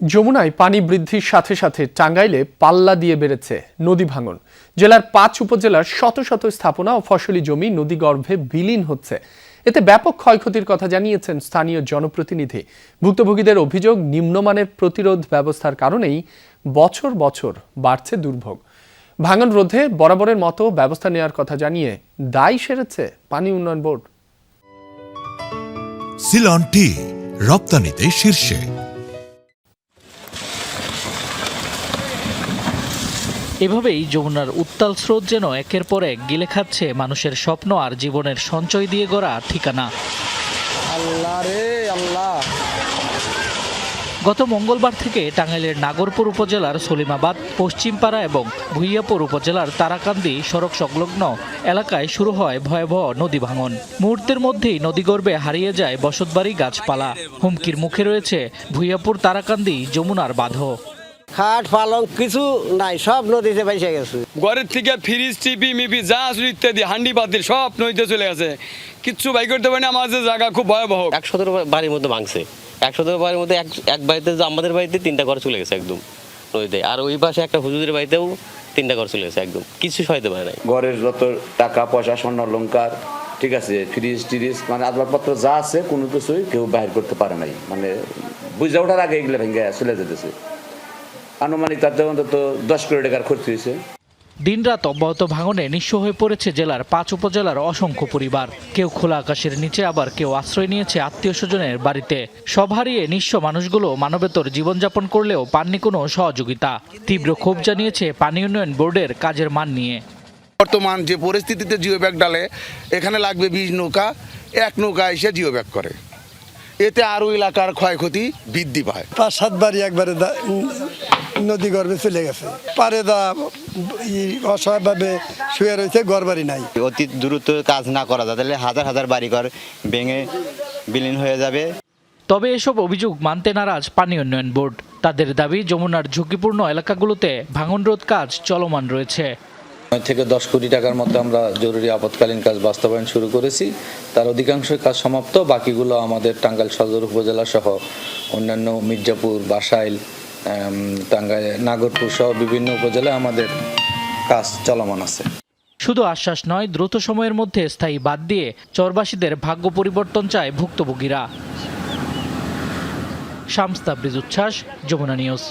যমুনায় পানি বৃদ্ধির সাথে সাথে টাঙ্গাইলে পাল্লা দিয়ে বেড়েছে নদী ভাঙন। জেলার ৫ উপজেলার শত শত স্থাপনা ও ফসলি জমি নদীগর্ভে বিলীন হচ্ছে। এতে ব্যাপক ক্ষয়ক্ষতির কথা জানিয়েছেন স্থানীয় জনপ্রতিনিধি। ভুক্তভোগীদের অভিযোগ, নিম্নমানের প্রতিরোধ ব্যবস্থার কারণেই বছর বছর বাড়ছে দুর্ভোগ। ভাঙন রোধে বরাবরের মতো ব্যবস্থা নেওয়ার কথা জানিয়ে দায় সেরেছে পানি উন্নয়ন বোর্ড। সিলন টি রপ্তানিতে শীর্ষে। এভাবেই যমুনার উত্তাল স্রোত যেন একের পর এক গিলে খাচ্ছে মানুষের স্বপ্ন আর জীবনের সঞ্চয় দিয়ে গড়া ঠিকানা। গত মঙ্গলবার থেকে টাঙ্গাইলের নাগরপুর উপজেলার সলিমাবাদ, পশ্চিমপাড়া এবং ভুইয়াপুর উপজেলার তারাকান্দি সড়ক সংলগ্ন এলাকায় শুরু হয় ভয়াবহ নদী ভাঙন। মুহূর্তের মধ্যেই নদীগর্ভে হারিয়ে যায় বসতবাড়ি, গাছপালা। হুমকির মুখে রয়েছে ভুইয়াপুর, তারাকান্দি, যমুনার বাঁধও। খাট পালং কিছু নাই, সব নদীতে ভেসে গেছে। ঘরের থেকে ফ্রিজ, টিভি মিপি যা আছে ইত্যাদি হান্ডি পাতিল সব নদীতে চলে গেছে। কিচ্ছু বাই করতে পারেনি। আমাদের জায়গা খুব ভয়াবহ। ১১০ বাড়ির মধ্যে ভাঙছে। ১১০ বাড়ির মধ্যে এক বাড়িতে, আমাদের বাড়িতে ৩টা ঘর চলে গেছে একদম নদীতে। আর ওই পাশে একটা হুজুরের বাড়িতেও 3টা ঘর চলে গেছে, একদম কিছু সহায়তা পারে নাই। ঘরের যত টাকা পয়সা, স্বর্ণ অলংকার, ঠিক আছে, ফ্রিজ টিরিজ মানে আসবাবপত্র যা আছে কোনো কিছুই কেউ বাহির করতে পারে নাই। মানে বুঝে ওঠার আগে এগুলো ভেঙে চলে যেতেছে। আনুমানিক তাতে অন্তত 10 কোটি টাকার ক্ষতি হয়েছে। দিনরাত অব্যাহত ভাঙনে নিঃস্ব হয়ে পড়েছে জেলার ৫ উপজেলার অসংখ্য পরিবার। কেউ খোলা আকাশের নিচে, আবার কেউ আশ্রয় নিয়েছে আত্মীয় স্বজনের বাড়িতে। সব হারিয়ে নিঃস্ব মানুষগুলো মানবেতর জীবনযাপন করলেও পাননি কোনো সহযোগিতা। তীব্র ক্ষোভ জানিয়েছে পানি উন্নয়ন বোর্ডের কাজের মান নিয়ে। বর্তমান যে পরিস্থিতিতে জিও ব্যাগ ডালে, এখানে লাগবে 20 নৌকা, 1 নৌকা এসে জিও ব্যাগ করে। এতে আরও এলাকার ক্ষয়ক্ষতি বৃদ্ধি পায়। ৫-৭ বাড়ি একবারে নদী গর্ভে চলে গেছে। পারে দা অসহায়ভাবে শুয়ে রয়েছে, ঘর বাড়ি নাই। অতি দ্রুত কাজ না করা যায় তাহলে হাজার হাজার বাড়িঘর ভেঙে বিলীন হয়ে যাবে। তবে এসব অভিযোগ মানতে নারাজ পানি উন্নয়ন বোর্ড। তাদের দাবি, যমুনার ঝুঁকিপূর্ণ এলাকাগুলোতে ভাঙন রোধ কাজ চলমান রয়েছে। 9 থেকে 10 কোটি টাকার মতো আমরা জরুরি আপৎকালীন কাজ বাস্তবায়ন শুরু করেছি। তার অধিকাংশ কাজ সমাপ্ত, বাকিগুলো আমাদের টাঙ্গাইল সদর উপজেলা সহ অন্যান্য মির্জাপুর, বাসাইল, টাঙ্গাইল, নাগরপুর সহ বিভিন্ন উপজেলায় আমাদের কাজ চলমান আছে। শুধু আশ্বাস নয়, দ্রুত সময়ের মধ্যে স্থায়ী বাঁধ দিয়ে চরবাসীদের ভাগ্য পরিবর্তন চায় ভুক্তভোগীরা। শামস তাবরিজ উচ্ছ্বাস, যমুনা নিউজ।